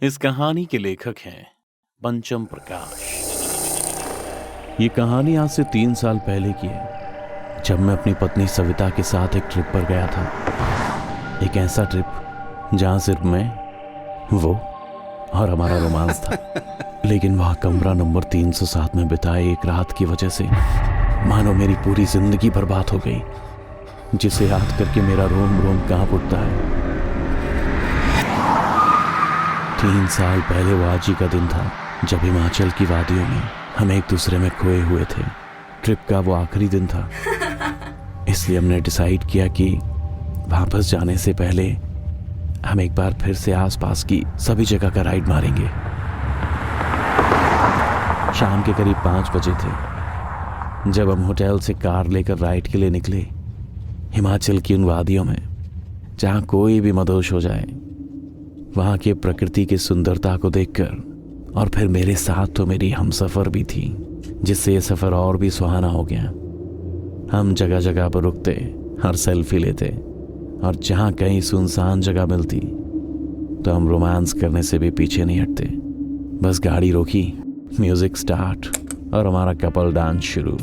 इस कहानी के लेखक हैं पंचम प्रकाश। ये कहानी आज से 3 साल पहले की है, जब मैं अपनी पत्नी सविता के साथ एक ट्रिप पर गया था। एक ऐसा ट्रिप जहां सिर्फ मैं, वो और हमारा रोमांस था। लेकिन वहां कमरा नंबर 307 में बिताए एक रात की वजह से मानो मेरी पूरी जिंदगी बर्बाद हो गई, जिसे याद करके मेरा रोम रोम कांप उठता है। 3 साल पहले वो आज ही का दिन था जब हिमाचल की वादियों में हम एक दूसरे में खोए हुए थे। ट्रिप का वो आखिरी दिन था, इसलिए हमने डिसाइड किया कि वापस जाने से पहले हम एक बार फिर से आसपास की सभी जगह का राइड मारेंगे। शाम के करीब 5 बजे थे जब हम होटल से कार लेकर राइड के लिए निकले। हिमाचल की उन वादियों में जहाँ कोई भी मदहोश हो जाए, वहाँ के प्रकृति की सुंदरता को देखकर, और फिर मेरे साथ तो मेरी हमसफर भी थी, जिससे ये सफ़र और भी सुहाना हो गया। हम जगह जगह पर रुकते और सेल्फी लेते, और जहाँ कहीं सुनसान जगह मिलती तो हम रोमांस करने से भी पीछे नहीं हटते। बस गाड़ी रोकी, म्यूजिक स्टार्ट और हमारा कपल डांस शुरू।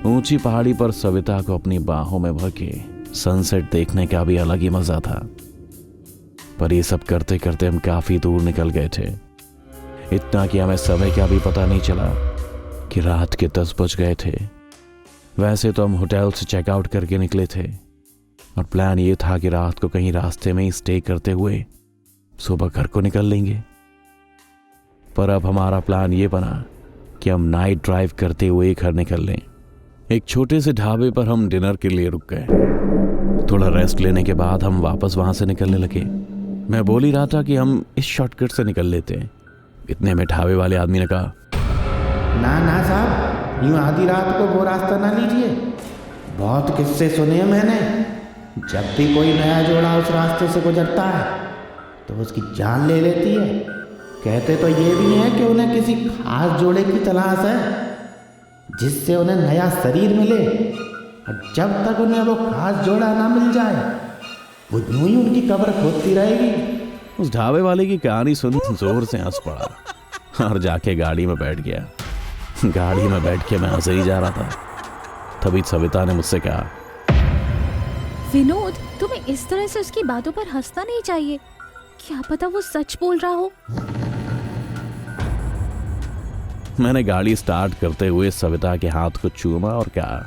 ऊंची पहाड़ी पर सविता को अपनी बाहों में भर के सनसेट देखने का भी अलग ही मज़ा था। पर ये सब करते करते हम काफ़ी दूर निकल गए थे, इतना कि हमें समय का भी पता नहीं चला कि रात के 10 बज गए थे। वैसे तो हम होटल से चेकआउट करके निकले थे और प्लान ये था कि रात को कहीं रास्ते में ही स्टे करते हुए सुबह घर को निकल लेंगे। पर अब हमारा प्लान ये बना कि हम नाइट ड्राइव करते हुए घर निकल लें। एक छोटे से ढाबे पर हम डिनर के लिए रुक गए। थोड़ा रेस्ट लेने के बाद हम वापस वहां से निकलने लगे। मैं बोल ही रहा था कि हम इस शॉर्टकट से निकल लेते हैं। इतने में ढाबे वाले आदमी ने कहा, ना साहब, यूँ आधी रात को वो रास्ता ना लीजिए। बहुत किस्से सुने हैं मैंने। जब भी कोई नया जोड़ा उस रास्ते से गुजरता है तो उसकी जान ले लेती है। कहते तो ये भी हैं कि उन्हें किसी खास जोड़े की तलाश है, जिससे उन्हें नया शरीर मिले, और जब तक उन्हें वो खास जोड़ा ना मिल जाए वो यूं ही उनकी कब्र खोदती रहेगी। उस ढाबे वाले की कहानी सुन जोर से हंस पड़ा और जाके गाड़ी में बैठ गया। गाड़ी में बैठ के मैं हंसे ही जा रहा था। तभी सविता ने मुझसे कहा, विनोद, तुम्हें इस तरह से उसकी बातों पर हंसना नहीं चाहिए। क्या पता वो सच बोल रहा हो। मैंने गाड़ी स्टार्ट करते हुए सविता के हाथ को चूमा और कहा,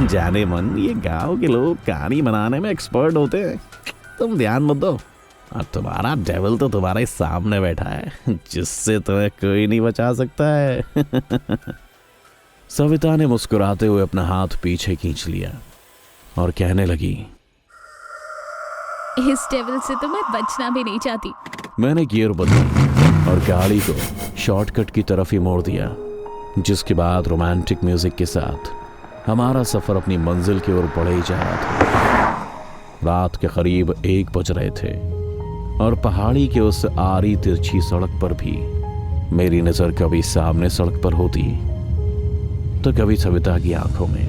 जाने मन, ये गांव के लोग कहानी बनाने में एक्सपर्ट होते हैं, तुम ध्यान मत दो। और तुम्हारा डेविल तो तुम्हारे सामने बैठा है, जिससे तुम्हें कोई नहीं बचा सकता है। सविता ने मुस्कुराते हुए अपना हाथ पीछे खींच लिया और कहने लगी, इस डेविल से तो मैं बचना भी नहीं चाहती। मैंने गियर बदला और गाड़ी को शॉर्टकट की तरफ ही मोड़ दिया, जिसके बाद रोमांटिक म्यूजिक के साथ हमारा सफर अपनी मंजिल की ओर बढ़े ही जा रहा था। रात के करीब 1 बज रहे थे और पहाड़ी के उस आरी तिरछी सड़क पर भी मेरी नजर कभी सामने सड़क पर होती तो कभी सविता की आंखों में।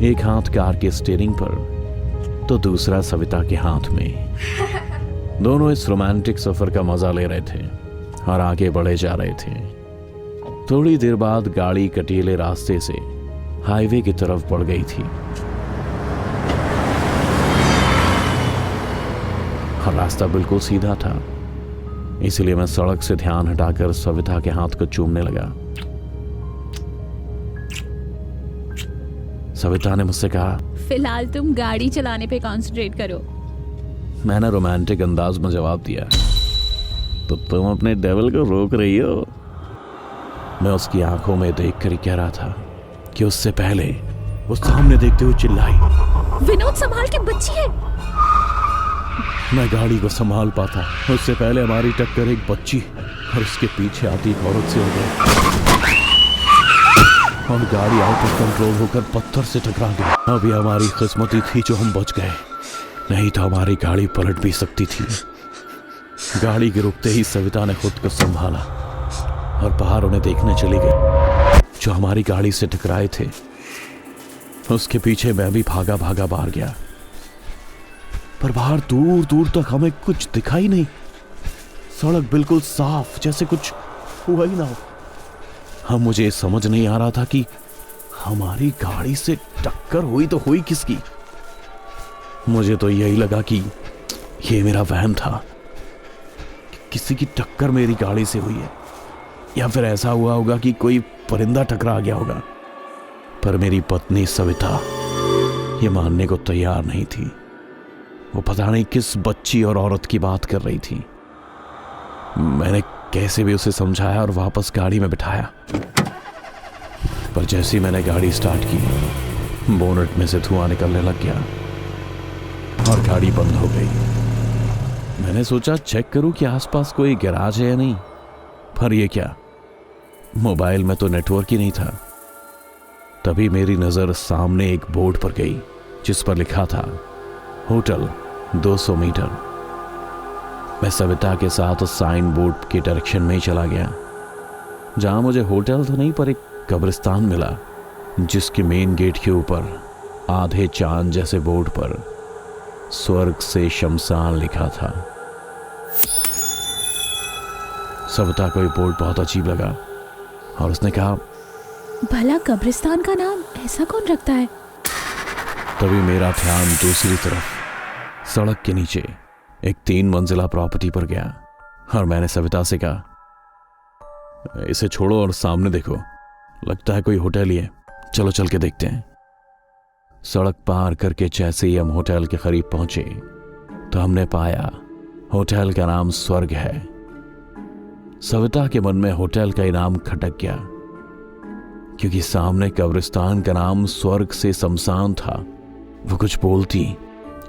एक हाथ कार के स्टीयरिंग पर तो दूसरा सविता के हाथ में। दोनों इस रोमांटिक सफर का मजा ले रहे थे और आगे बढ़े जा रहे थे। थोड़ी देर बाद गाड़ी कटीले रास्ते से हाईवे की तरफ बढ़ गई थी और रास्ता बिल्कुल सीधा था, इसलिए मैं सड़क से ध्यान हटाकर सविता के हाथ को चूमने लगा। सविता ने मुझसे कहा, फिलहाल तुम गाड़ी चलाने पे कंसंट्रेट करो। मैंने रोमांटिक अंदाज में जवाब दिया, तो तुम अपने डेविल को रोक रही हो। मैं उसकी आंखों में देखकर कह रहा था कि उससे पहले वो सामने देखते हुए चिल्लाई, विनोद, संभाल के, बच्ची है। मैं गाड़ी को संभाल पाता उससे पहले हमारी टक्कर एक बच्ची और उसके पीछे आती एक औरत से हो गई और गाड़ी आउट ऑफ कंट्रोल होकर पत्थर से टकरा गई। अभी हमारी किस्मती थी जो हम बच गए, नहीं तो हमारी गाड़ी पलट भी सकती थी। गाड़ी के रुकते ही सविता ने खुद को संभाला और बाहर उन्हें देखने चली गई जो हमारी गाड़ी से टकराए थे। उसके पीछे मैं भी भागा भागा बाहर गया, पर बाहर दूर दूर तक हमें कुछ दिखाई नहीं, सड़क बिल्कुल साफ, जैसे कुछ हुआ ही ना हो। हम मुझे समझ नहीं आ रहा था कि हमारी गाड़ी से टक्कर हुई तो हुई किसकी। मुझे तो यही लगा कि ये मेरा वहम था, किसी की टक्कर मेरी गाड़ी से हुई है, या फिर ऐसा हुआ होगा कि कोई परिंदा टकरा गया होगा। पर मेरी पत्नी सविता ये मानने को तैयार नहीं थी। वो पता नहीं किस बच्ची और औरत की बात कर रही थी। मैंने कैसे भी उसे समझाया और वापस गाड़ी में बिठाया, पर जैसे ही मैंने गाड़ी स्टार्ट की, बोनट में से धुआं निकलने लग गया और गाड़ी बंद हो गई। मैंने सोचा चेक करूं कि आसपास कोई गैराज है या नहीं, पर ये क्या, मोबाइल में तो नेटवर्क ही नहीं था। तभी मेरी नजर सामने एक बोर्ड पर गई जिस पर लिखा था होटल 200 मीटर। मैं सविता के साथ उस साइन बोर्ड के डायरेक्शन में ही चला गया, जहां मुझे होटल तो नहीं पर एक कब्रिस्तान मिला, जिसके मेन गेट के ऊपर आधे चांद जैसे बोर्ड पर स्वर्ग से शमशान लिखा था। सविता को ये बोर्ड बहुत अजीब लगा और उसने कहा, भला कब्रिस्तान का नाम ऐसा कौन रखता है? तभी मेरा ध्यान दूसरी तरफ सड़क के नीचे एक 3 मंजिला प्रॉपर्टी पर गया और मैंने सविता से कहा, इसे छोड़ो और सामने देखो, लगता है कोई होटल ही है, चलो चल के देखते हैं। सड़क पार करके जैसे ही हम होटल के करीब पहुंचे तो हमने पाया होटल का नाम स्वर्ग है। सविता के मन में होटल का इनाम खटक गया, क्योंकि सामने कब्रिस्तान का नाम स्वर्ग से शमशान था। वो कुछ बोलती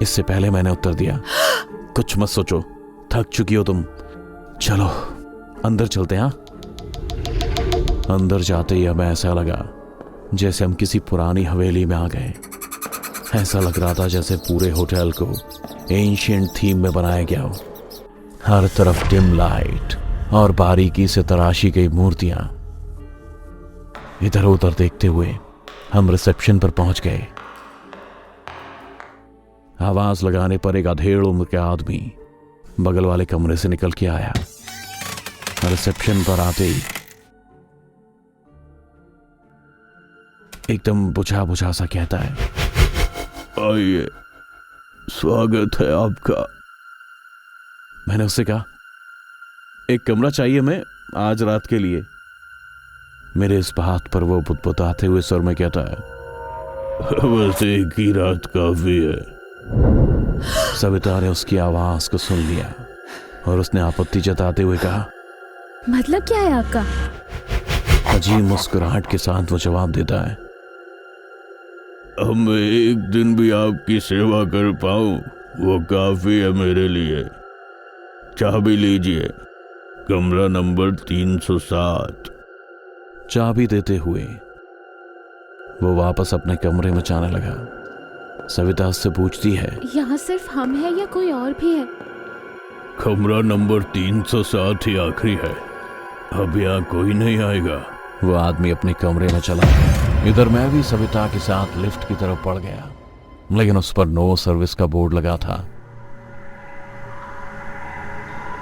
इससे पहले मैंने उत्तर दिया, कुछ मत सोचो, थक चुकी हो तुम, चलो अंदर चलते हैं। अंदर जाते ही हमें ऐसा लगा जैसे हम किसी पुरानी हवेली में आ गए। ऐसा लग रहा था जैसे पूरे होटल को एंशिएंट थीम में बनाया गया हो। हर तरफ डिम लाइट और बारीकी से तराशी गई मूर्तियां। इधर उधर देखते हुए हम रिसेप्शन पर पहुंच गए। आवाज लगाने पर एक अधेड़ उम्र के आदमी बगल वाले कमरे से निकल के आया। रिसेप्शन पर आते ही एकदम बुझा बुझा सा कहता है, आइए, स्वागत है आपका। मैंने उससे कहा, एक कमरा चाहिए मैं आज रात के लिए। मेरे इस बात पर वो बुदबुदाते हुए स्वर में कहता है, बस एक ही रात काफी है। सविता ने उसकी आवाज को सुन लिया और उसने आपत्ति जताते हुए कहा, मतलब क्या है आपका? अजीब मुस्कुराहट के साथ वो जवाब देता है, अब मैं एक दिन भी आपकी सेवा कर पाऊं वो काफी है मेरे लिए। चाबी लीजिए, कमरा नंबर 307। चाबी देते हुए वो वापस अपने कमरे में जाने लगा। सविता उससे पूछती है, यहाँ सिर्फ हम हैं या कोई और भी है? कमरा नंबर 307 ही आखिरी है, अब यहाँ कोई नहीं आएगा। वो आदमी अपने कमरे में चला गया। इधर मैं भी सविता के साथ लिफ्ट की तरफ पड़ गया, लेकिन उस पर नो सर्विस का बोर्ड लगा था,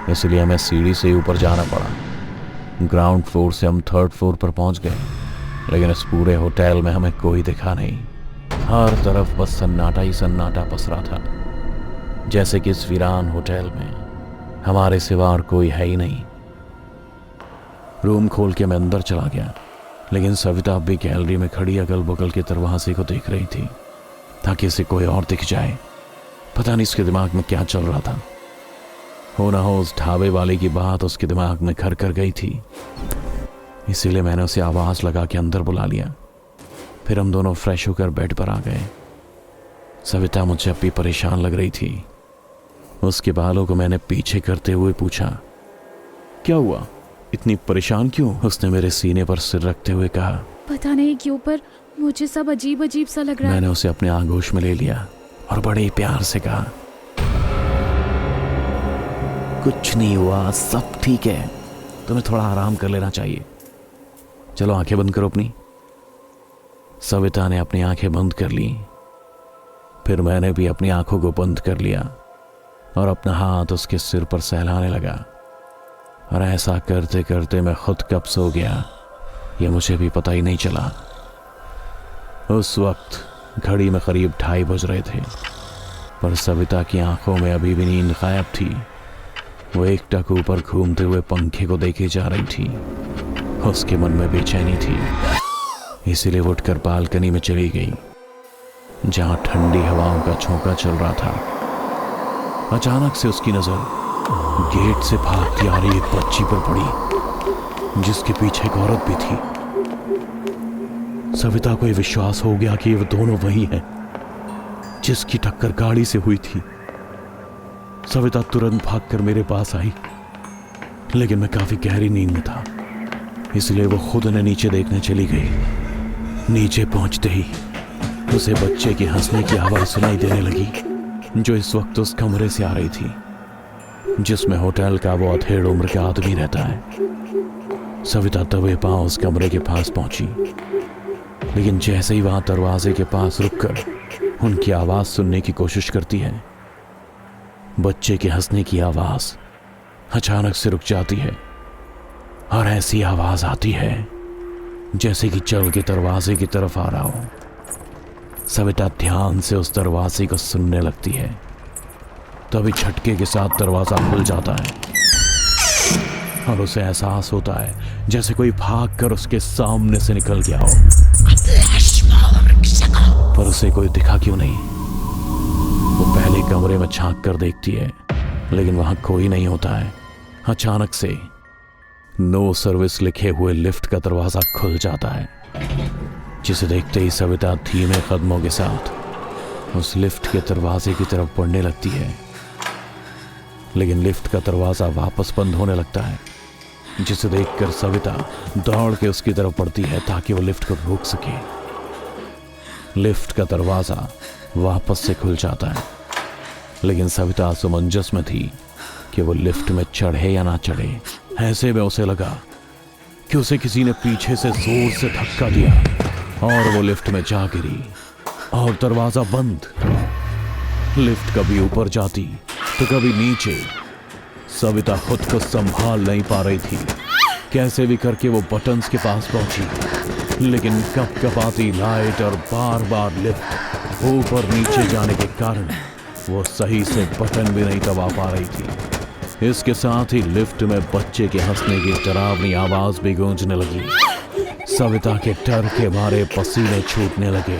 इसलिए हमें सीढ़ी से ऊपर जाना पड़ा। ग्राउंड फ्लोर से हम 3rd फ्लोर पर पहुंच गए, लेकिन इस पूरे होटल में हमें कोई दिखा नहीं। हर तरफ बस सन्नाटा ही सन्नाटा पसरा था, जैसे कि इस वीरान होटल में हमारे सिवा और कोई है ही नहीं। रूम खोल के मैं अंदर चला गया, लेकिन सविता अब भी गैलरी में खड़ी अगल बगल के दरवाजे को देख रही थी, ताकि इसे कोई और दिख जाए। पता नहीं इसके दिमाग में क्या चल रहा था। हो ना हो उस ढाबे वाले की बात उसके दिमाग में घर कर गई थी, इसीलिए मैंने उसे आवाज लगा के अंदर बुला लिया। फिर हम दोनों फ्रेश होकर बेड पर आ गए। सविता मुझसे अब भी परेशान लग रही थी। उसके बालों को मैंने पीछे करते हुए पूछा, क्या हुआ, इतनी परेशान क्यों? उसने मेरे सीने पर सिर रखते हुए कहा, पता नहीं क्यों पर मुझे सब अजीब अजीब सा लग रहा है। मैंने उसे अपने आगोश में ले लिया और बड़े ही प्यार से कहा, कुछ नहीं हुआ, सब ठीक है, तुम्हें थोड़ा आराम कर लेना चाहिए, चलो आंखें बंद करो अपनी। सविता ने अपनी आंखें बंद कर ली। फिर मैंने भी अपनी आंखों को बंद कर लिया और अपना हाथ उसके सिर पर सहलाने लगा। और ऐसा करते करते मैं खुद कब सो गया ये मुझे भी पता ही नहीं चला। उस वक्त घड़ी में करीब 2:30 बज रहे थे, पर सविता की आंखों में अभी भी नींद गायब थी। वो एकटक ऊपर घूमते हुए पंखे को देखे जा रही थी। उसके मन में बेचैनी थी, इसीलिए वो उठकर बालकनी में चली गई, जहां ठंडी हवाओं का झोंका चल रहा था। अचानक से उसकी नजर गेट से भागती आ रही एक बच्ची पर पड़ी, जिसके पीछे एक औरत भी थी। सविता को यह विश्वास हो गया कि वो दोनों वही हैं जिसकी टक्कर गाड़ी से हुई थी। सविता तुरंत भागकर मेरे पास आई, लेकिन मैं काफी गहरी नींद में था, इसलिए वो खुद उन्हें नीचे देखने चली गई। नीचे पहुंचते ही उसे बच्चे के हंसने की आवाज सुनाई देने लगी, जो इस वक्त उस कमरे से आ रही थी जिसमें होटल का वो अधेड़ उम्र का आदमी रहता है। सविता दबे पांव उस कमरे के पास पहुंची, लेकिन जैसे ही वहां दरवाजे के पास रुककर उनकी आवाज सुनने की कोशिश करती है, बच्चे के हंसने की आवाज अचानक से रुक जाती है और ऐसी आवाज आती है जैसे कि चल के दरवाजे की तरफ आ रहा हो। सविता ध्यान से उस दरवाजे को सुनने लगती है, तभी झटके के साथ दरवाजा खुल जाता है और उसे एहसास होता है जैसे कोई भागकर उसके सामने से निकल गया हो। पर उसे कोई दिखा क्यों नहीं? वो पहले कमरे में झांक कर देखती है, लेकिन वहां कोई नहीं होता है। अचानक से नो सर्विस लिखे हुए लिफ्ट का दरवाजा खुल जाता है, जिसे देखते ही सविता धीमे कदमों के साथ उस लिफ्ट के दरवाजे की तरफ बढ़ने लगती है। लेकिन लिफ्ट का दरवाजा वापस बंद होने लगता है, जिसे देखकर सविता दौड़ के उसकी तरफ बढ़ती है ताकि वो लिफ्ट को रोक सके। लिफ्ट का दरवाजा वापस से खुल जाता है, लेकिन सविता असमंजस में थी कि वो लिफ्ट में चढ़े या ना चढ़े। ऐसे में उसे लगा कि उसे किसी ने पीछे से जोर से धक्का दिया और वो लिफ्ट में जा गिरी और दरवाजा बंद। लिफ्ट कभी ऊपर जाती तो कभी नीचे। सविता खुद को संभाल नहीं पा रही थी। कैसे भी करके वो बटन्स के पास पहुंची, लेकिन कपकपाती लाइट और बार बार लिफ्ट ऊपर नीचे जाने के कारण वो सही से बटन भी नहीं दबा पा रही थी। इसके साथ ही लिफ्ट में बच्चे के हंसने की डरावनी आवाज भी गूंजने लगी। सविता के डर के मारे पसीने छूटने लगे।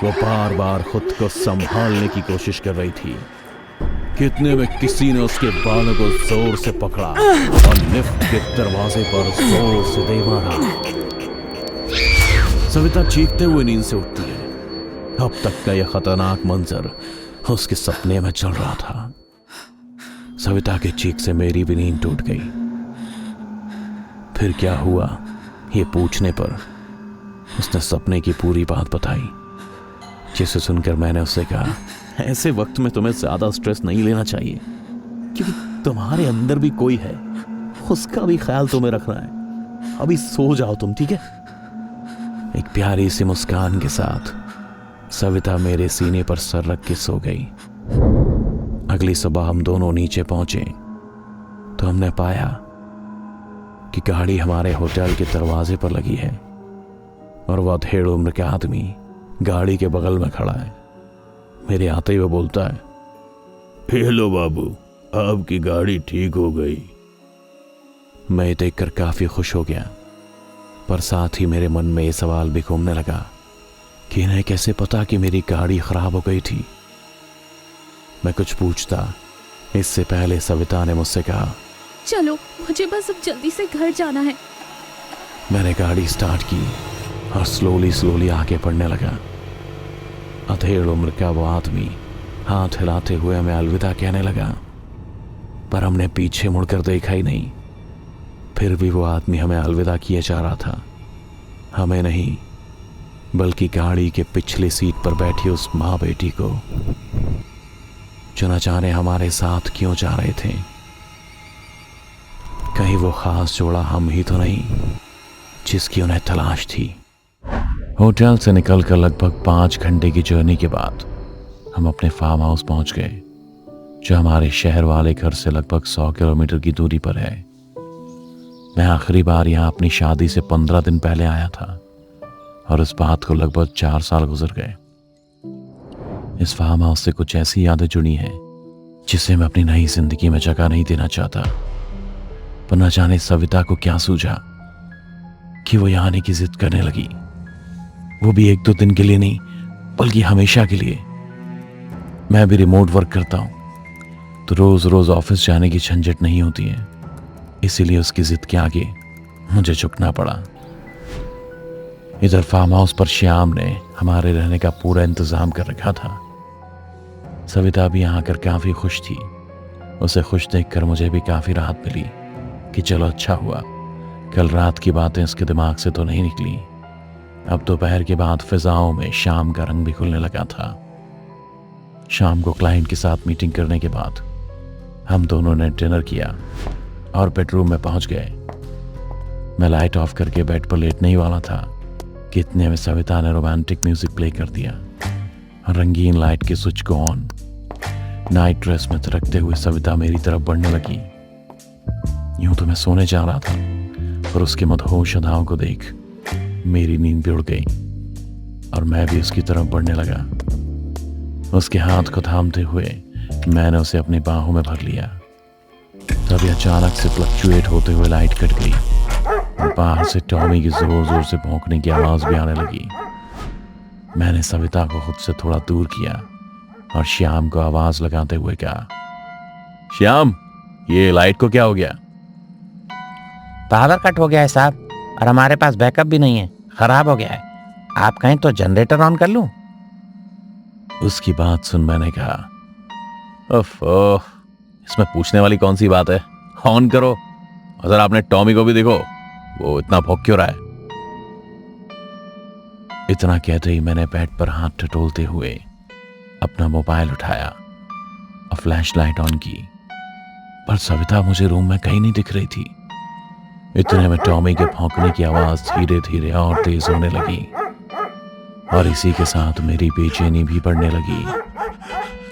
वो बार बार खुद को संभालने की कोशिश कर रही थी। कितने में किसी ने उसके बालों को जोर से पकड़ा और लिफ्ट के दरवाजे पर जोर से दे मारा। सविता चीखते हुए नींद से उठती है। अब तक का यह खतरनाक मंजर उसके सपने में चल रहा था। सविता के चीख से मेरी भी नींद टूट गई। फिर क्या हुआ ये पूछने पर उसने सपने की पूरी बात बताई, जिसे सुनकर मैंने उससे कहा, ऐसे वक्त में तुम्हें ज्यादा स्ट्रेस नहीं लेना चाहिए, क्योंकि तुम्हारे अंदर भी कोई है, उसका भी ख्याल तुम्हें रखना है। अभी सो जाओ तुम, ठीक है? एक प्यारी सी मुस्कान के साथ सविता मेरे सीने पर सर रख के सो गई। अगली सुबह हम दोनों नीचे पहुंचे तो हमने पाया कि गाड़ी हमारे होटल के दरवाजे पर लगी है और वह अधेड़ उम्र का आदमी गाड़ी के बगल में खड़ा है। मेरे आते ही वो बोलता है, हेलो बाबू, आपकी गाड़ी ठीक हो गई। मैं देखकर काफी खुश हो गया, पर साथ ही मेरे मन में ये सवाल भी घूमने लगा कि इन्हें कैसे पता कि मेरी गाड़ी खराब हो गई थी। मैं कुछ पूछता इससे पहले सविता ने मुझसे कहा, चलो मुझे बस अब जल्दी से घर जाना है। मैंने गाड़ी स्टार्ट की और स्लोली आगे बढ़ने लगा। अधेड़ उम्र का वो आदमी हाथ हिलाते हुए हमें अलविदा कहने लगा, पर हमने पीछे मुड़कर देखा ही नहीं। फिर भी वो आदमी हमें अलविदा किए जा रहा था। हमें नहीं, बल्कि गाड़ी के पिछली सीट पर बैठी उस माँ बेटी को, जो न जाने हमारे साथ क्यों जा रहे थे। कहीं वो खास जोड़ा हम ही तो नहीं जिसकी उन्हें तलाश थी। होटल से निकलकर लगभग 5 घंटे की जर्नी के बाद हम अपने फार्म हाउस पहुंच गए, जो हमारे शहर वाले घर से लगभग 100 किलोमीटर की दूरी पर है। मैं आखिरी बार यहाँ अपनी शादी से 15 दिन पहले आया था और इस बात को लगभग 4 साल गुजर गए। इस फार्म हाउस से कुछ ऐसी यादें जुड़ी हैं जिसे मैं अपनी नई जिंदगी में जगह नहीं देना चाहता। पर न जाने सविता को क्या सूझा कि वो यहाँ आने की जिद करने लगी, वो भी 1-2 दिन के लिए नहीं बल्कि हमेशा के लिए। मैं भी रिमोट वर्क करता हूँ तो रोज रोज ऑफिस जाने की झंझट नहीं होती है, इसीलिए उसकी जिद के आगे मुझे झुकना पड़ा। इधर फार्म हाउस पर श्याम ने हमारे रहने का पूरा इंतजाम कर रखा था। सविता भी यहाँ आकर काफी खुश थी। उसे खुश देखकर मुझे भी काफी राहत मिली कि चलो अच्छा हुआ, कल रात की बातें उसके दिमाग से तो नहीं निकली। अब दोपहर के बाद फिजाओं में शाम का रंग भी खुलने लगा था। शाम को क्लाइंट के साथ मीटिंग करने के बाद हम दोनों ने डिनर किया और बेडरूम में पहुंच गए। मैं लाइट ऑफ करके बेड पर लेटने ही वाला था कि इतने में सविता ने रोमांटिक म्यूजिक प्ले कर दिया और रंगीन लाइट के स्विच को ऑन। नाइट ड्रेस में थिरकते हुए सविता मेरी तरफ बढ़ने लगी। यूं तो मैं सोने जा रहा था, पर उसके मदहोश अदाओं को देख मेरी नींद भी उड़ गई और मैं भी उसकी तरफ बढ़ने लगा। उसके हाथ को थामते हुए मैंने उसे अपनी बाहों में भर लिया। तभी अचानक से फ्लक्चुएट होते हुए लाइट कट गई और बाहर से टॉमी की जोर जोर से भौंकने की आवाज भी आने लगी। मैंने सविता को खुद से थोड़ा दूर किया और श्याम को आवाज लगाते हुए कहा, श्याम, ये लाइट को क्या हो गया? पावर कट हो गया है साहब, और हमारे पास बैकअप भी नहीं है, खराब हो गया है। आप कहें तो जनरेटर ऑन कर लूं? उसकी बात सुन मैंने कहा, ओह, इसमें पूछने वाली कौन सी बात है, ऑन करो। और जरा आपने टॉमी को भी देखो, वो इतना भौंक क्यों रहा है? इतना कहते ही मैंने बेड पर हाथ टटोलते हुए अपना मोबाइल उठाया और फ्लैश लाइट ऑन की, पर सविता मुझे रूम में कहीं नहीं दिख रही थी। इतने में टॉमी के भौंकने की आवाज धीरे धीरे और तेज होने लगी और इसी के साथ मेरी बेचैनी भी बढ़ने लगी,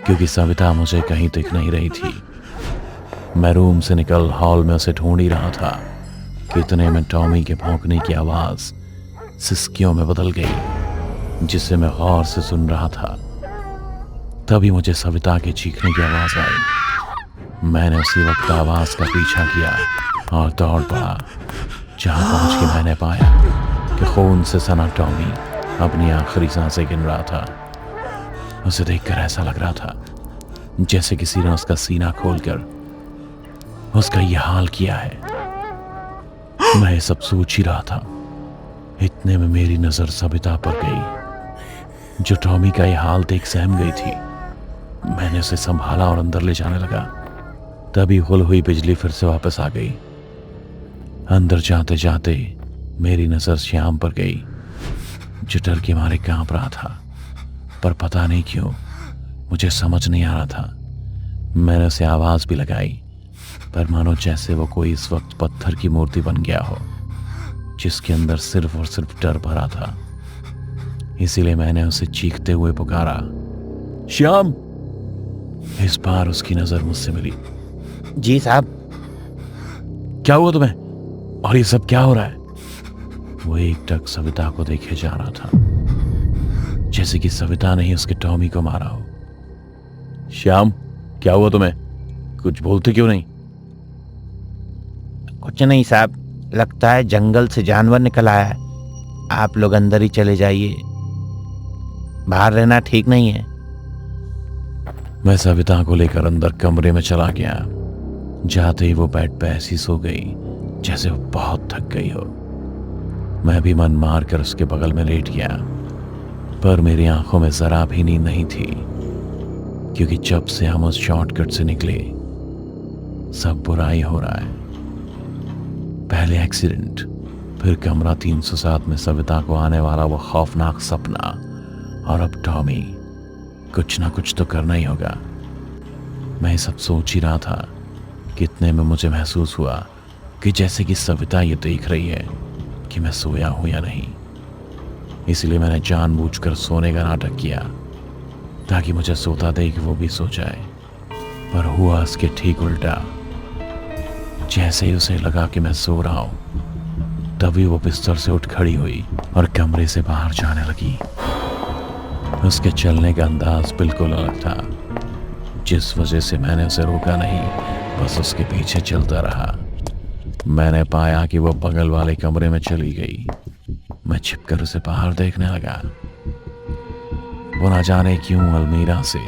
क्योंकि सविता मुझे कहीं दिख नहीं रही थी। मैं रूम से निकल हॉल में उसे ढूंढ ही रहा था कि इतने में टॉमी के भौंकने की आवाज सिसकियों में बदल गई, जिसे मैं गौर से सुन रहा था। तभी मुझे सविता के चीखने की आवाज आई। मैंने उसी वक्त आवाज का पीछा किया और दौड़ पड़ा। जहां पहुंच के मैंने पाया कि खून से सना टॉमी अपनी आखिरी सांसें गिन रहा था। उसे देखकर ऐसा लग रहा था जैसे किसी ने उसका सीना खोलकर उसका यह हाल किया है। मैं सब सोच ही रहा था, इतने में मेरी नजर सविता पर गई, जो टॉमी का यह हाल देख सहम गई थी। मैंने उसे संभाला और अंदर ले जाने लगा। तभी गुल हुई बिजली फिर से वापस आ गई। अंदर जाते जाते मेरी नजर श्याम पर गई, जो डर के मारे कांप रहा था, पर पता नहीं क्यों मुझे समझ नहीं आ रहा था। मैंने उसे आवाज भी लगाई, पर मानो जैसे वो कोई इस वक्त पत्थर की मूर्ति बन गया हो, जिसके अंदर सिर्फ और सिर्फ डर भरा था। इसीलिए मैंने उसे चीखते हुए पुकारा, श्याम। इस बार उसकी नजर मुझसे मिली। जी साहब। क्या हुआ तुम्हें, और ये सब क्या हो रहा है? वो एकटक सविता को देखे जा रहा था, जैसे कि सविता ने ही उसके टॉमी को मारा हो। श्याम, क्या हुआ तुम्हें, कुछ बोलते क्यों नहीं? कुछ नहीं साहब, लगता है जंगल से जानवर निकल आया है। आप लोग अंदर ही चले जाइए, बाहर रहना ठीक नहीं है। मैं सविता को लेकर अंदर कमरे में चला गया। जाते ही वो बेड पे ऐसी सो गई जैसे वो बहुत थक गई हो। मैं भी मन मार कर उसके बगल में लेट गया, पर मेरी आंखों में जरा भी नींद नहीं थी, क्योंकि जब से हम उस शॉर्टकट से निकले सब बुराई हो रहा है। पहले एक्सीडेंट, फिर कमरा 307 में सविता को आने वाला वो खौफनाक सपना, और अब टॉमी। कुछ ना कुछ तो करना ही होगा। मैं सब सोच ही रहा था कि इतने में मुझे महसूस हुआ कि जैसे कि सविता ये देख रही है कि मैं सोया हूं या नहीं। इसलिए मैंने जानबूझकर सोने का नाटक किया ताकि मुझे सोता देख वो भी सो जाए, पर हुआ इसके ठीक उल्टा। जैसे ही उसे लगा कि मैं सो रहा हूं, तभी वो बिस्तर से उठ खड़ी हुई और कमरे से बाहर जाने लगी। उसके चलने का अंदाज बिल्कुल अलग था, जिस वजह से मैंने उसे रोका नहीं, बस उसके पीछे चलता रहा। मैंने पाया कि वो बगल वाले कमरे में चली गई। मैं छिपकर उसे बाहर देखने लगा। वो ना जाने क्यों अलमीरा से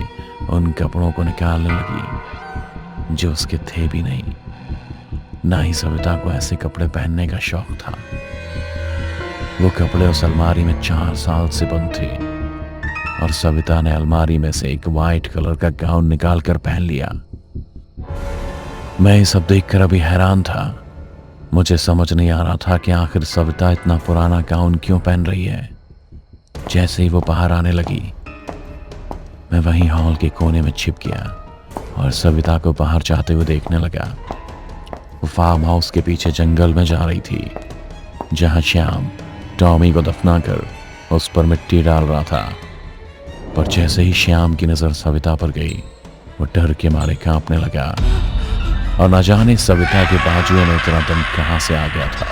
उन कपड़ों को निकालने लगी जो उसके थे भी नहीं। ना ही सविता को ऐसे कपड़े पहनने का शौक था। वो कपड़े उस अलमारी में 4 साल से बंद थे और सविता ने अलमारी में से एक वाइट कलर का गाउन निकाल कर पहन लिया। मैं ये सब देखकर अभी हैरान था। मुझे समझ नहीं आ रहा था कि आखिर सविता इतना पुराना गाउन क्यों पहन रही है। जैसे ही वो बाहर आने लगी, मैं वहीं हॉल के कोने में छिप गया और सविता को बाहर जाते हुए देखने लगा। वो फार्म हाउस के पीछे जंगल में जा रही थी, जहां श्याम टॉमी को दफनाकर उस पर मिट्टी डाल रहा था। पर जैसे ही श्याम की नजर सविता पर गई, वो डर के मारे कांपने लगा और न जाने सविता के बाजुओं में इतना दम कहां से आ गया था,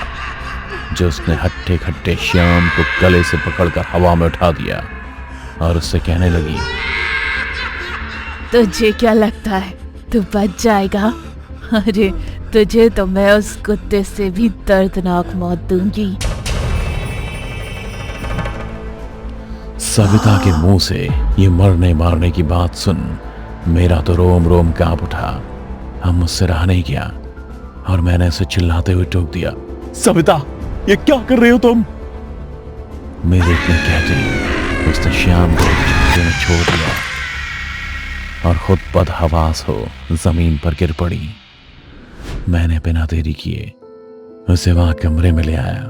जो उसने हट्टे खट्टे श्याम को गले से पकड़कर हवा में उठा दिया और उससे कहने लगी, तुझे क्या लगता है तू बच जाएगा? अरे तुझे तो मैं उस कुत्ते से भी दर्दनाक मौत दूंगी। सविता के मुंह से ये मरने मारने की बात सुन मेरा तो रोम रोम कांप उठा। हम मुझसे रहा नहीं गया और मैंने उसे चिल्लाते हुए टोक दिया, सविता ये क्या कर रहे हो तुम? मेरे इतने कहते ही उसने श्याम को झटके में छोड़ दिया और खुद बदहवास हो जमीन पर गिर पड़ी। मैंने बिना देरी किए उसे वहां कमरे में ले आया।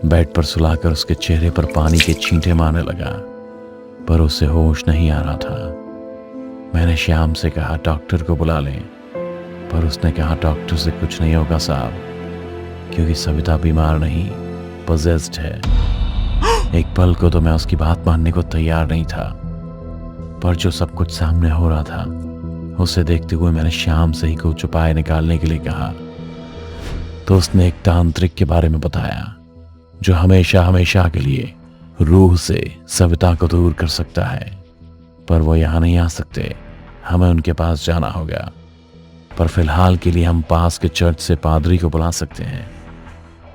बेड पर सुलाकर उसके चेहरे पर पानी के छींटे मारने लगा, पर उसे होश नहीं आ रहा था। मैंने श्याम से कहा डॉक्टर को बुला लें, पर उसने कहा डॉक्टर से कुछ नहीं होगा साहब, क्योंकि सविता बीमार नहीं, पोजेस्ड है। एक पल को तो मैं उसकी बात मानने को तैयार नहीं था, पर जो सब कुछ सामने हो रहा था उसे देखते हुए मैंने श्याम से ही कुछ उपाय निकालने के लिए कहा। तो उसने एक तांत्रिक के बारे में बताया जो हमेशा हमेशा के लिए रूह से सविता को दूर कर सकता है। पर वो यहाँ नहीं आ सकते, हमें उनके पास जाना होगा। पर फिलहाल के लिए हम पास के चर्च से पादरी को बुला सकते हैं।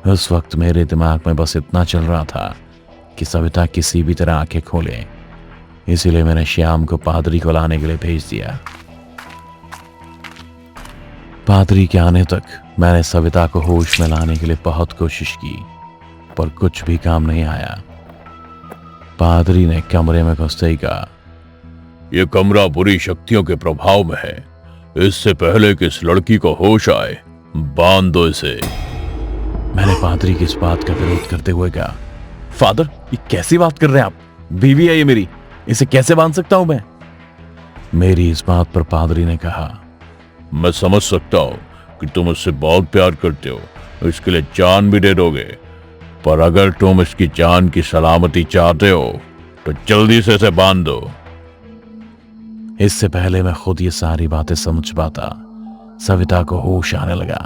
उस वक्त मेरे दिमाग में बस इतना चल रहा था कि सविता किसी भी तरह आंखें खोले, इसीलिए मैंने श्याम को पादरी को लाने के लिए भेज दिया। पादरी के आने तक मैंने सविता को होश में लाने के लिए बहुत कोशिश की, पर कुछ भी काम नहीं आया। पादरी ने कमरे में घुसते ही कहा, यह कमरा बुरी शक्तियों के प्रभाव में है। इससे पहले कि इस लड़की को होश आए, बांध दो इसे। मैंने पादरी की इस बात का विरोध करते हुए कहा, फादर ये कैसी बात कर रहे हैं आप? बीवी है ये मेरी, इसे कैसे बांध सकता हूं मैं? मेरी इस बात पर पादरी ने कहा, मैं समझ सकता हूं कि तुम उससे बहुत प्यार करते हो, इसके लिए जान भी दे दोगे, पर अगर तुम इसकी जान की सलामती चाहते हो तो जल्दी से इसे बांध दो। इससे पहले मैं खुद ये सारी बातें समझ पाता, सविता को होश आने लगा।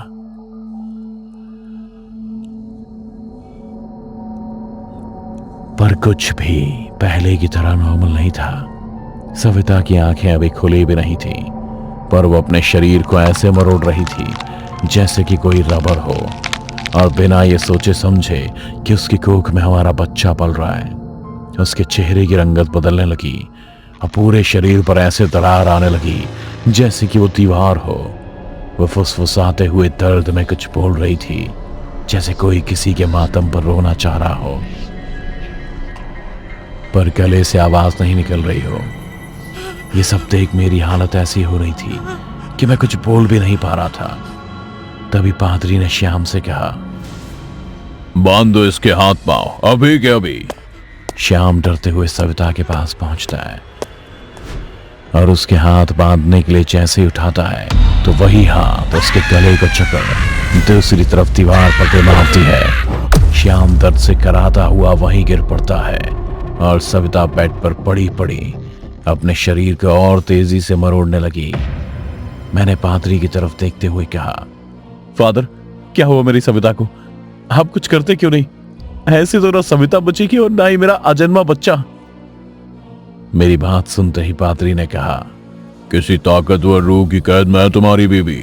पर कुछ भी पहले की तरह नॉर्मल नहीं था। सविता की आंखें अभी खुली भी नहीं थी, पर वो अपने शरीर को ऐसे मरोड़ रही थी जैसे कि कोई रबर हो, और बिना ये सोचे समझे कि उसकी कोख में हमारा बच्चा पल रहा है। उसके चेहरे की रंगत बदलने लगी और पूरे शरीर पर ऐसे दरार आने लगी जैसे कि वो दीवार हो। वो फुसफुसाते हुए दर्द में कुछ बोल रही थी, जैसे कोई किसी के मातम पर रोना चाह रहा हो, पर गले से आवाज नहीं निकल रही हो। ये सब देख मेरी हालत ऐसी हो रही थी कि मैं कुछ बोल भी नहीं पा रहा था। तभी पादरी ने श्याम से कहा, बांध दो इसके हाथ पांव अभी के अभी। श्याम डरते हुए सविता के पास पहुंचता है और उसके हाथ बांधने के लिए जैसे ही उठाता है तो वही हाथ उसके गले को जकड़ दूसरी तरफ दीवार पर मारती है। श्याम दर्द से कराता हुआ वहीं गिर पड़ता है और सविता बेड पर पड़ी पड़ी अपने शरीर को और तेजी से मरोड़ने लगी। मैंने पादरी की तरफ देखते हुए कहा, फादर, क्या हुआ मेरी सविता को? आप कुछ करते क्यों नहीं? ऐसे तो ना सविता बचेगी और ना ही मेरा अजन्मा बच्चा। मेरी बात सुनते ही पादरी ने कहा, किसी ताकतवर रूह की कैद में है तुम्हारी बीवी,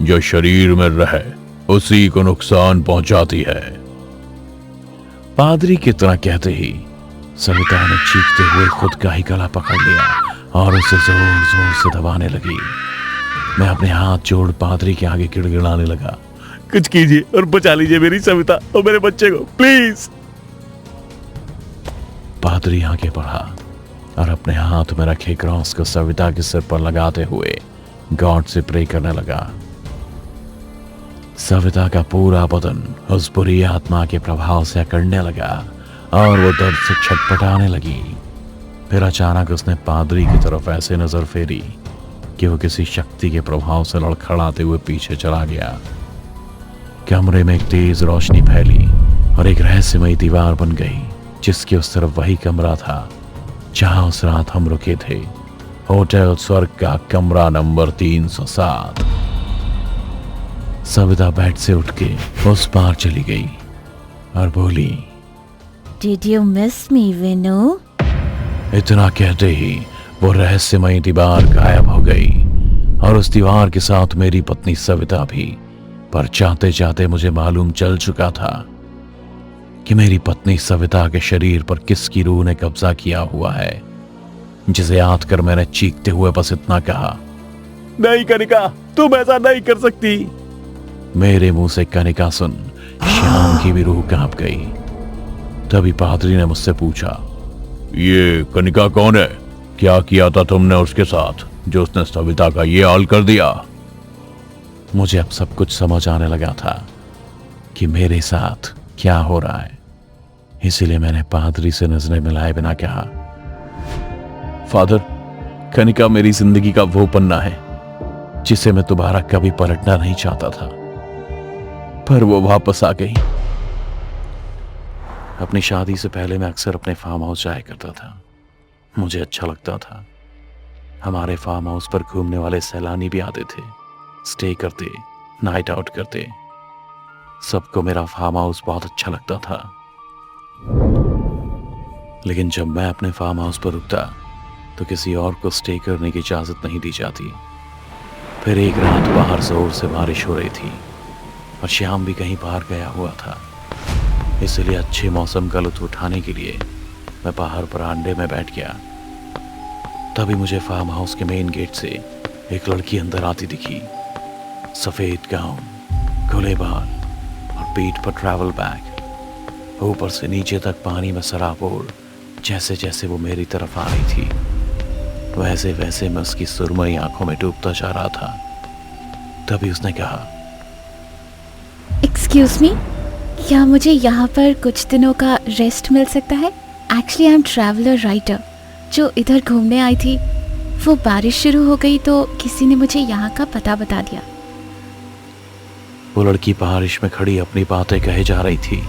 जो शरीर में रहे उसी को नुकसान पहुंचाती है। पादरी की तरह कहते ही सविता ने चीखते हुए खुद का ही गला पकड़ लिया और उसे जोर जोर से दबाने लगी। मैं अपने हाथ जोड़ पादरी के आगे गिड़गिड़ाने लगा, कुछ कीजिए और बचा लीजिए मेरी सविता और मेरे बच्चे को, प्लीज। पादरी आगे बढ़ा और अपने हाथ में रखे क्रॉस को सविता के सिर पर लगाते हुए गॉड से प्रे करने लगा। सविता का पूरा बदन उस बुरी आत्मा के प्रभाव से अकड़ने लगा और वो दर्द से छटपटाने लगी। फिर अचानक उसने पादरी की तरफ ऐसे नजर फेरी कि वो किसी शक्ति के प्रभाव से लड़खड़ाते हुए पीछे चला गया। कमरे में एक तेज रोशनी फैली और एक रहस्यमयी दीवार बन गई, जिसके उस तरफ वही कमरा था जहां उस रात हम रुके थे, होटल स्वर्ग का कमरा नंबर 307। सविता बेड से उठ के उस पार चली गई और बोली, Did you miss me, Vinoo? इतना कहते ही वो रहस्यमयी दीवार गायब हो गई और उस दीवार के साथ मेरी पत्नी सविता भी। पर चाहते चाहते मुझे मालूम चल चुका था कि मेरी पत्नी सविता के शरीर पर किसकी रूह ने कब्जा किया हुआ है, जिसे याद कर मैंने चीखते हुए बस इतना कहा, नहीं कनिका, तुम ऐसा नहीं कर सकती। मेरे मुंह से कनिका सुन श्याम की भी रूह कांप गई। तभी पादरी ने मुझसे पूछा, ये कनिका कौन है? क्या किया था तुमने उसके साथ जो उसने सविता का ये हाल कर दिया? मुझे अब सब कुछ समझ आने लगा था कि मेरे साथ क्या हो रहा है। इसीलिए मैंने पादरी से नजरें मिलाए बिना कहा, फादर, कनिका मेरी जिंदगी का वो पन्ना है जिसे मैं दोबारा कभी पलटना नहीं चाहता था, पर वो वापस आ गई। अपनी शादी से पहले मैं अक्सर अपने फार्म हाउस जाया करता था। मुझे अच्छा लगता था। हमारे फार्म हाउस पर घूमने वाले सैलानी भी आते थे, स्टे करते, नाइट आउट करते। सबको मेरा फार्म हाउस बहुत अच्छा लगता था। लेकिन जब मैं अपने फार्म हाउस पर रुकता तो किसी और को स्टे करने की इजाजत नहीं दी जाती। फिर एक रात बाहर जोर से बारिश हो रही थी और श्याम भी कहीं बाहर गया हुआ था। इसलिए अच्छे मौसम का लुत्फ उठाने के लिए मैं बाहर बरामदे में बैठ गया। तभी मुझे फार्म हाउस के मेन गेट से एक लड़की अंदर आती दिखी। सफेद गाउन, खुले बाल और पीठ पर ट्रैवल बैग, ऊपर से नीचे तक पानी में सराबोर। जैसे जैसे वो मेरी तरफ आ रही थी वैसे वैसे मैं उसकी सुरमई आंखों में डूबता जा रहा था। तभी उसने कहा, एक्सक्यूज मी, क्या मुझे यहाँ पर कुछ दिनों का रेस्ट मिल सकता है? Actually I am traveller writer जो इधर घूमने आई थी। वो बारिश शुरू हो गई तो किसी ने मुझे यहाँ का पता बता दिया। वो लड़की बारिश में खड़ी अपनी बातें कहे जा रही थी।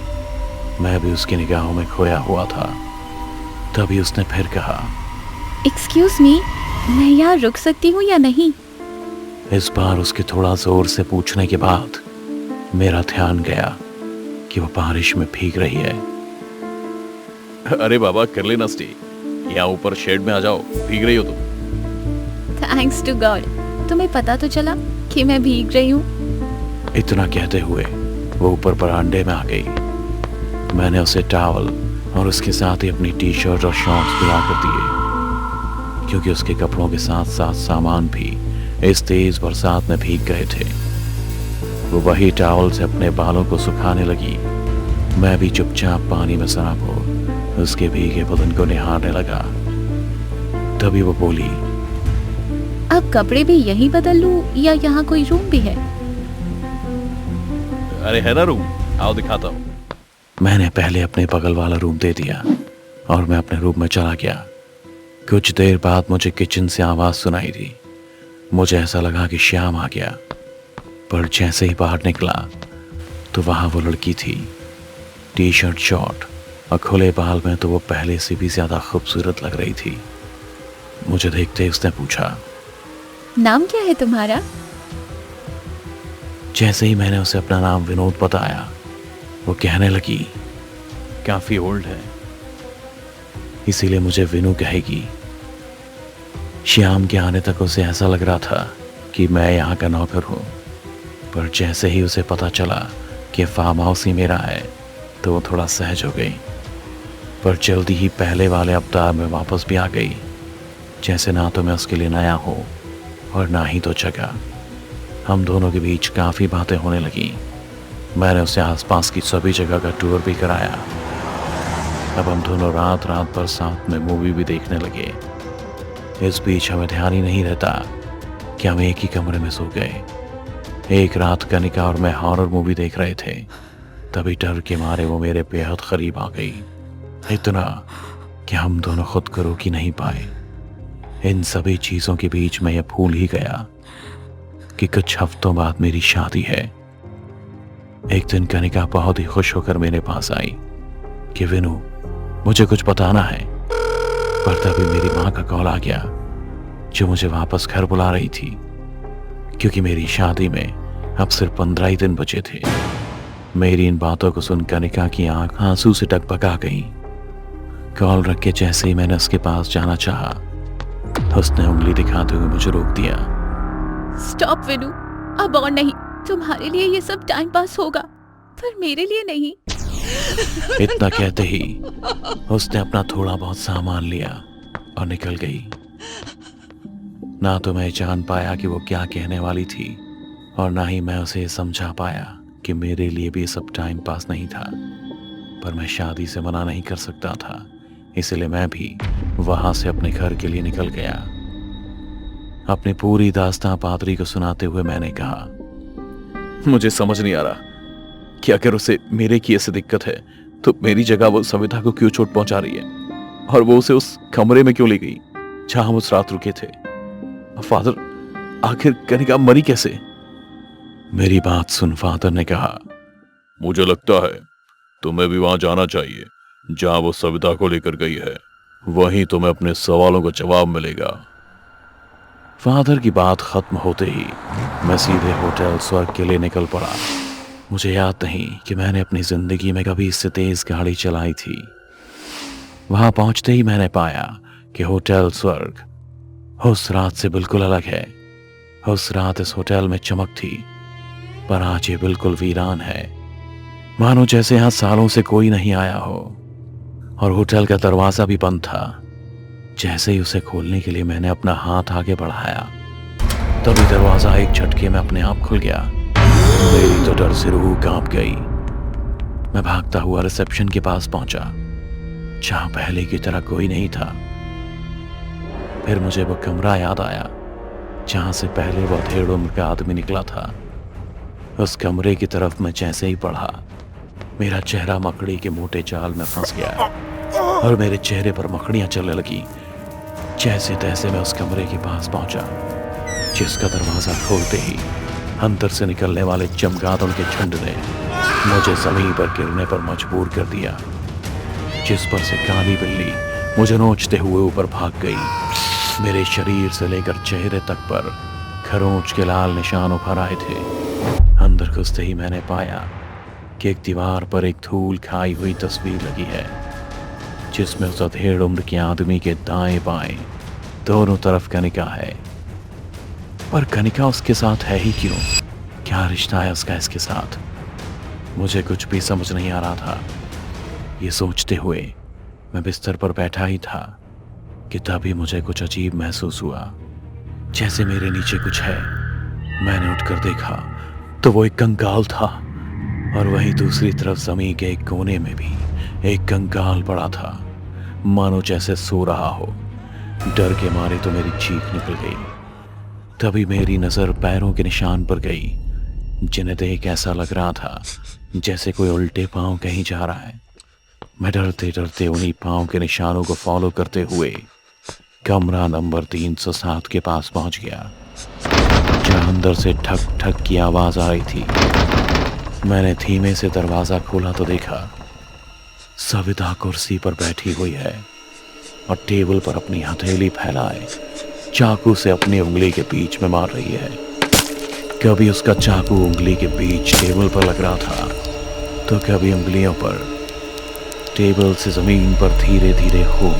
मैं भी उसकी निगाहों में खोया हुआ था। तभी उसने फिर कहा, एक्सक्यूज मी, मैं यहाँ रुक सकती हूँ या नहीं? इस बार उसके थोड़ा जोर से पूछने के बाद मेरा ध्यान गया कि वो बारिश में भीग रही है। अरे बाबा, कर लेना स्टे, यहाँ ऊपर शेड में आ जाओ, भीग रही हो तुम। थैंक्स टू गॉड, तुम्हें पता तो चला कि मैं भीग रही हूँ। इतना कहते हुए वो ऊपर बरामदे में आ गई। मैंने उसे टॉवल और उसके साथ ही अपनी टी शर्ट और शॉर्ट्स दिला कर दिए, क्योंकि उसके कपड़ों के साथ साथ सामान भी इस तेज बरसात में भीग गए थे। वो वही टॉवल से अपने बालों को सुखाने लगी। मैं भी चुपचाप पानी में सराबोर उसके भीगे बदन को निहारने लगा। तभी वो बोली, अब कपड़े भी यहीं बदल लूं या यहाँ कोई रूम भी है? अरे है ना रूम, आओ दिखाता हूँ। मैंने पहले अपने बगल वाला रूम दे दिया और मैं अपने रूम में चला गया। कुछ देर बाद मुझे किचन से आवाज सुनाई दी। मुझे ऐसा लगा कि श्याम आ गया, पर जैसे ही बाहर निकला तो वहां वो लड़की थी। टी शर्ट, शॉर्ट और खुले बाल में तो वो पहले से भी ज्यादा खूबसूरत लग रही थी। मुझे देखते ही उसने पूछा, नाम क्या है तुम्हारा? जैसे ही मैंने उसे अपना नाम विनोद बताया, वो कहने लगी, काफी ओल्ड है, इसीलिए मुझे विनू कहेगी। श्याम के आने तक उसे ऐसा लग रहा था कि मैं यहाँ का नौकर हूँ, पर जैसे ही उसे पता चला कि फार्म हाउस ही मेरा है तो वो थोड़ा सहज हो गई, पर जल्दी ही पहले वाले अवतार में वापस भी आ गई, जैसे ना तो मैं उसके लिए नया हूँ और ना ही तो जगह। हम दोनों के बीच काफ़ी बातें होने लगी। मैंने उसे आसपास की सभी जगह का टूर भी कराया। अब हम दोनों रात रात भर साथ में मूवी भी देखने लगे। इस बीच हमें ध्यान ही नहीं रहता कि हम एक ही कमरे में सो गए। एक रात कनिका और मैं हॉरर मूवी देख रहे थे, तभी डर के मारे वो मेरे बेहद करीब आ गई, इतना कि हम दोनों खुद को रोक ही नहीं पाए। इन सभी चीज़ों के बीच मैं ये भूल ही गया कि कुछ हफ्तों बाद मेरी शादी है। एक दिन कनिका बहुत ही खुश होकर मेरे पास आई कि विनू, मुझे कुछ बताना है, पर तभी मेरी माँ का कॉल आ गया जो मुझे वापस घर बुला रही थी, क्योंकि मेरी शादी में अब सिर्फ 15 ही दिन बचे थे। मेरी इन बातों को सुन कनिका की आंख आंसू से टकबका गई। कॉल रख के जैसे ही मैंने उसके पास जाना चाहा, उसने उंगली दिखाते हुए मुझे रोक दिया। स्टॉप विनू, अब और नहीं। तुम्हारे लिए ये सब टाइम पास होगा, पर मेरे लिए नहीं। इतना कहते ही उसने अपना थोड़ा बहुत सामान लिया और निकल गई। ना तो मैं जान पाया कि वो क्या कहने वाली थी, और ना ही मैं उसे समझा पाया कि मेरे लिए भी सब टाइम पास नहीं था, पर मैं शादी से मना नहीं कर सकता था, इसलिए मैं भी वहां से अपने घर के लिए निकल गया। अपनी पूरी दास्तां पादरी को सुनाते हुए मैंने कहा, मुझे समझ नहीं आ रहा कि अगर उसे मेरे की ऐसी दिक्कत है तो मेरी जगह वो सविता को क्यों चोट पहुंचा रही है, और वो उसे उस कमरे में क्यों ले गई जहां हम उस रात रुके थे। फादर, आखिर कनिका मरी कैसे? मेरी बात सुन फादर ने कहा, मुझे लगता है तुम्हें भी वहां जाना चाहिए जहां वो सविता को लेकर गई है, वहीं तुम्हें अपने सवालों का जवाब मिलेगा। फादर की बात खत्म होते ही मैं सीधे होटल स्वर्ग के लिए निकल पड़ा। मुझे याद नहीं कि मैंने अपनी जिंदगी में कभी इससे तेज गाड़ी चलाई थी। वहां पहुंचते ही मैंने पाया कि होटल स्वर्ग उस रात से बिल्कुल अलग है। उस रात इस होटल में चमक थी, पर आज ये बिल्कुल वीरान है, मानो जैसे यहां सालों से कोई नहीं आया हो। और होटल का दरवाजा भी बंद था। जैसे ही उसे खोलने के लिए मैंने अपना हाथ आगे बढ़ाया, तभी दरवाजा एक झटके में अपने आप खुल गया। मेरी तो डर से रूह कांप गई। मैं भागता हुआ रिसेप्शन के पास पहुंचा, जहां पहले की तरह कोई नहीं था। फिर मुझे वो कमरा याद आया जहां से पहले वो अधेड़ उम्र का आदमी निकला था। उस कमरे की तरफ मैं जैसे ही बढ़ा, मेरा चेहरा मकड़ी के मोटे जाल में फंस गया और मेरे चेहरे पर मकड़ियां चलने लगी। जैसे तैसे मैं उस कमरे के पास पहुंचा, जिसका दरवाजा खोलते ही अंदर से निकलने वाले चमगादड़ के झुंड ने मुझे जमीन पर गिरने पर मजबूर कर दिया, जिस पर से काली बिल्ली मुझे नोचते हुए ऊपर भाग गई। मेरे शरीर से लेकर चेहरे तक पर खरोंच के लाल निशान उभर आए थे। अंदर घुसते ही मैंने पाया कि एक दीवार पर एक धूल खाई हुई तस्वीर लगी है, जिसमें उस अधेड़ उम्र के आदमी के दाएं बाएं दोनों तरफ कनिका है। पर कनिका उसके साथ है ही क्यों? क्या रिश्ता है उसका इसके साथ? मुझे कुछ भी समझ नहीं आ रहा था। ये सोचते हुए मैं बिस्तर पर बैठा ही था कि तभी मुझे कुछ अजीब महसूस हुआ, जैसे मेरे नीचे कुछ है। मैंने उठकर देखा तो वो एक कंकाल था, और वहीं दूसरी तरफ जमीन के एक कोने में भी एक कंकाल पड़ा था, मानो जैसे सो रहा हो। डर के मारे तो मेरी चीख निकल गई। तभी मेरी नजर पैरों के निशान पर गई, जिन्हें देख ऐसा लग रहा था जैसे कोई उल्टे पांव कहीं जा रहा है। मैं डरते डरते उन्हीं पांव के निशानों को फॉलो करते हुए कमरा नंबर 307 के पास पहुंच गया, जहां अंदर से ठक ठक की आवाज आ रही थी। मैंने धीमे से दरवाजा खोला तो देखा सविता कुर्सी पर बैठी हुई है और टेबल पर अपनी हथेली फैलाए चाकू से अपनी उंगली के बीच में मार रही है। कभी उसका चाकू उंगली के बीच टेबल पर लग रहा था, तो कभी उंगलियों पर। टेबल से जमीन पर धीरे धीरे खून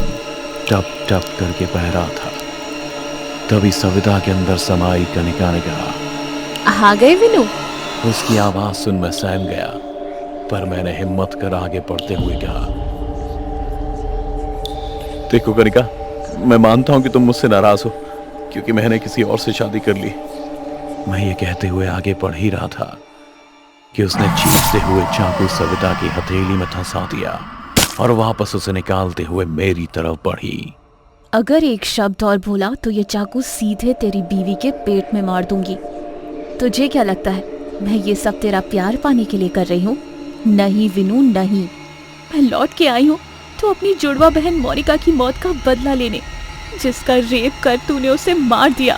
टप टप करके बह रहा था। तभी सविता के अंदर समाई कनिका ने कहा, आ गए विनू? उसकी आवाज सुन मैं सहम गया, पर मैंने हिम्मत कर आगे बढ़ते हुए कहा, देखो कनिका, मैं मानता हूं कि तुम मुझसे नाराज हो क्योंकि मैंने किसी और से शादी कर ली। मैं ये कहते हुए आगे बढ़ ही रहा था कि उसने चीखते हुए चाकू सविता की हथेली में धंसा दिया और वापस उसे निकालते हुए मेरी तरफ बढ़ी। अगर एक शब्द और बोला तो ये चाकू सीधे तेरी बीवी के पेट में मार दूंगी। तुझे क्या लगता है मैं ये सब तेरा प्यार पाने के लिए कर रही हूँ? नहीं विनू, नहीं। मैं लौट के आई हूँ तो अपनी जुड़वा बहन मोनिका की मौत का बदला लेने, जिसका रेप कर तूने उसे मार दिया।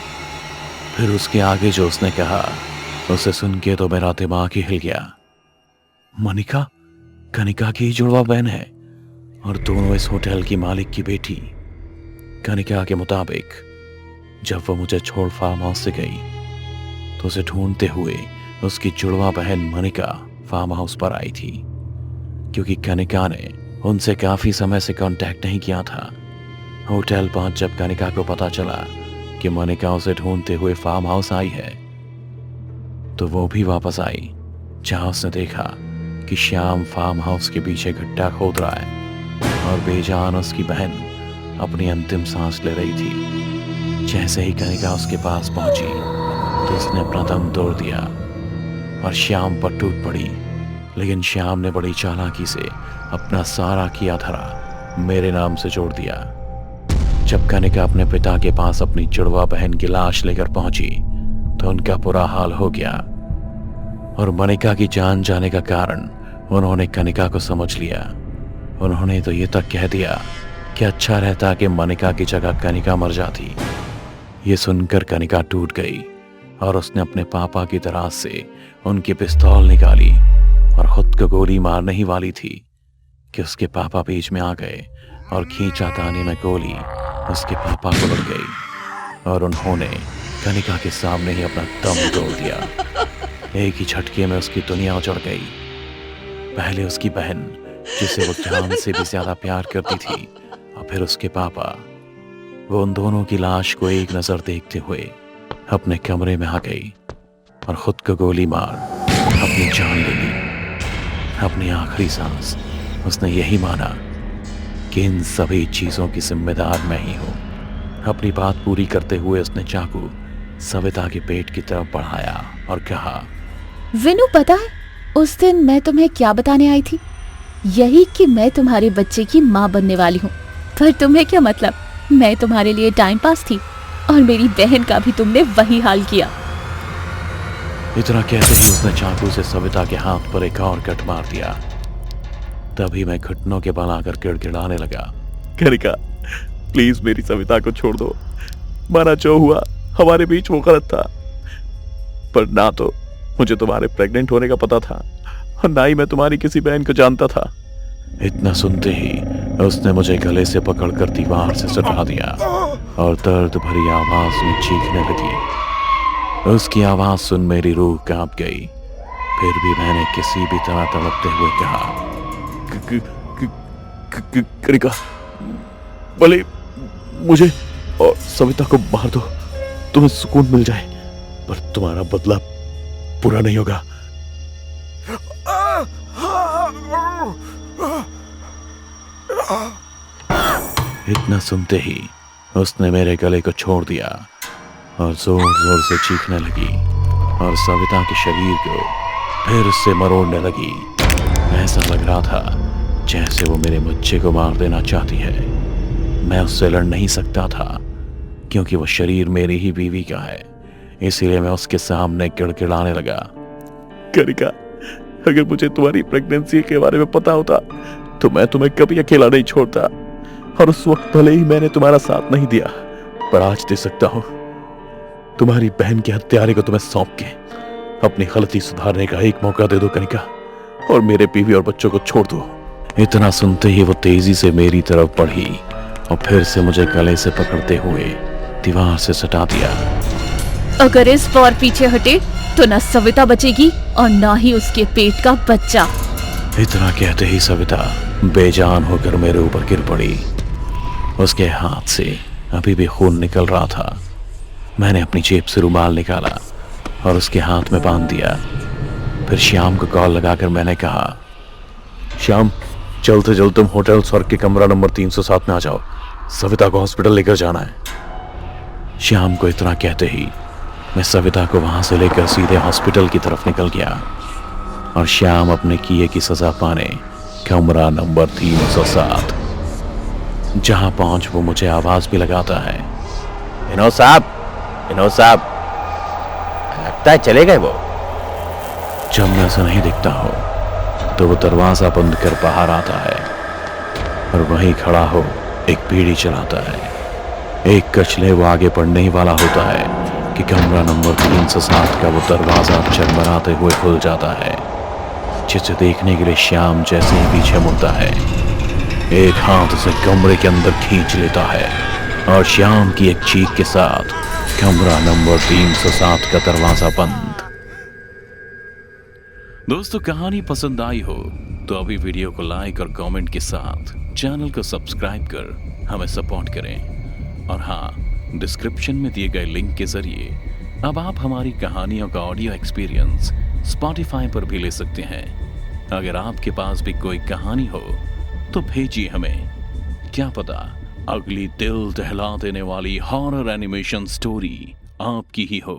फिर उसके आगे जो उसने कहा उसे सुन के तो मेरा दिमाग ही हिल गया। मोनिका कनिका की जुड़वा बहन है और दोनों इस होटल की मालिक की बेटी। कनिका के मुताबिक जब वो मुझे छोड़ फार्म हाउस से गई तो उसे ढूंढते हुए उसकी जुड़वा बहन मोनिका फार्म हाउस पर आई थी, क्योंकि कनिका ने उनसे काफी समय से कांटेक्ट नहीं किया था। होटल पहुंच जब कनिका को पता चला कि मोनिका उसे ढूंढते हुए फार्म हाउस आई है, तो वो भी वापस आई, जहां उसने देखा कि श्याम फार्म हाउस के पीछे गड्ढा खोद रहा है और बेजान उसकी बहन अपनी अंतिम सांस ले रही थी। जैसे ही कनिका उसके पास पहुंची तो उसने अपना दम तोड़ दिया और श्याम पर टूट पड़ी, लेकिन श्याम ने बड़ी चालाकी से अपना सारा किया धरा मेरे नाम से जोड़ दिया। जब कनिका अपने पिता के पास अपनी जुड़वा बहन की लाश लेकर पहुंची तो उनका बुरा हाल हो गया और मोनिका की जान जाने का कारण उन्होंने कनिका को समझ लिया। उन्होंने तो ये तक कह दिया कि अच्छा रहता कि मोनिका की जगह कनिका मर जाती। ये सुनकर कनिका टूट गई और उसने अपने पापा की दराज से उनकी पिस्तौल निकाली और खुद को गोली मारने ही वाली थी कि उसके पापा बीच में आ गए और खींचा ताने में गोली उसके पापा को लग गई और उन्होंने कनिका के सामने ही अपना दम तोड़ दिया। एक ही झटके में उसकी दुनिया उजड़ गई। पहले उसकी बहन, जिसे वो जान से भी ज्यादा प्यार करती थी, और फिर उसके पापा। वो उन दोनों की लाश को एक नजर देखते हुए अपने कमरे में आ गई और खुद को गोली मार अपनी जान ले ली। अपनी आखिरी सांस उसने यही माना कि इन सभी चीजों की जिम्मेदार मैं ही हूं। अपनी बात पूरी करते हुए उसने चाकू सविता के पेट की तरफ बढ़ाया और कहा, विनू पता है उस दिन मैं तुम्हें क्या बताने आई थी? यही कि मैं तुम्हारे बच्चे की माँ बनने वाली हूँ। पर तुम्हें क्या मतलब, मैं तुम्हारे लिए टाइम पास थी और मेरी बहन का भी तुमने वही हाल किया। इतना कहते ही उसने चाकू से सविता के हाथ पर एक और कट मार दिया। तभी मैं घुटनों के बल आकर गिड़गिड़ाने लगा, कनिका प्लीज मेरी सविता को छोड़ दो। माना जो हुआ हमारे बीच वो गलत था, पर ना तो मुझे तुम्हारे प्रेग्नेंट होने का पता था और ना ही मैं तुम्हारी किसी बहन को जानता था। इतना सुनते ही उसने मुझे गले से पकड़कर दीवार से सटा दिया और दर्द भरी आवाज में चीखने लगी। उसकी आवाज सुन मेरी रूह कांप गई। फिर भी मैंने किसी भी तरह तड़पते हुए कहा, कनिका भले मुझे और सविता को मार दो, तुम्हें सुकून मिल जाए, पर तुम्हारा बदला पूरा नहीं होगा। इतना सुनते ही उसने मेरे गले को छोड़ दिया और जोर जोर से चीखने लगी और सविता के शरीर को फिर से मरोड़ने लगी। ऐसा लग रहा था जैसे वो मेरे बच्चे को मार देना चाहती है। मैं उससे लड़ नहीं सकता था क्योंकि वो शरीर मेरी ही बीवी का है, इसीलिए मैं उसके सामने गिड़गिड़ाने लगा, कनिका अगर मुझे तुम्हारी प्रेगनेंसी के बारे में पता होता तो मैं तुम्हें कभी अकेला नहीं छोड़ता, और उस वक्त भले ही मैंने तुम्हारा साथ नहीं दिया पर आज दे सकता हूं। तुम्हारी बहन के हत्यारे को तुम्हें सौंप के अपनी गलती सुधारने का एक मौका दे दो कनिका, और मेरे बीवी और बच्चों को छोड़ दो। इतना सुनते ही वो तेजी से मेरी तरफ बढ़ी और फिर से मुझे गले से पकड़ते हुए दीवार से सटा दिया। अगर इस बार पीछे हटे तो न सविता बचेगी और ना ही उसके पेट का बच्चा। इतना कहते ही सविता बेजान होकर मेरे ऊपर गिर पड़ी। उसके हाथ से अभी भी खून निकल रहा था। मैंने अपनी जेब से रुमाल निकाला और उसके हाथ में बांध दिया। फिर श्याम को कॉल लगाकर मैंने कहा, श्याम चलते चलते तुम होटल स्वर्ग के कमरा नंबर 307 में आ जाओ, सविता को हॉस्पिटल लेकर जाना है। श्याम को इतना कहते ही मैं सविता को वहां से लेकर सीधे हॉस्पिटल की तरफ निकल गया और श्याम अपने किए की सजा पाने कमरा नंबर 307, जहां पहुंच वो मुझे आवाज भी लगाता है, विनोद साहब, लगता है चले गए वो। जब मैं ऐसा नहीं दिखता हो तो वो दरवाजा बंद कर बाहर आता है और वहीं खड़ा हो एक बीड़ी चलाता है। एक कचले वो आगे बढ़ने ही वाला होता है कि कमरा नंबर 307 का वो दरवाजा चरमराते हुए खुल जाता है, जिसे देखने के लिए श्याम जैसे ही पीछे मुड़ता है, एक हाथ से कमरे के अंदर खींच लेता है और श्याम की एक चीख के साथ कमरा नंबर 307 का दरवाजा बंद। दोस्तों, कहानी पसंद आई हो तो अभी वीडियो को लाइक और कमेंट के साथ चैनल को सब्सक्राइब कर हमें सपोर्ट करें। और हाँ, डिस्क्रिप्शन में दिए गए लिंक के जरिए अब आप हमारी कहानियों का ऑडियो एक्सपीरियंस स्पॉटिफाई पर भी ले सकते हैं। अगर आपके पास भी कोई कहानी हो तो भेजिए हमें, क्या पता अगली दिल दहला देने वाली हॉरर एनिमेशन स्टोरी आपकी ही हो।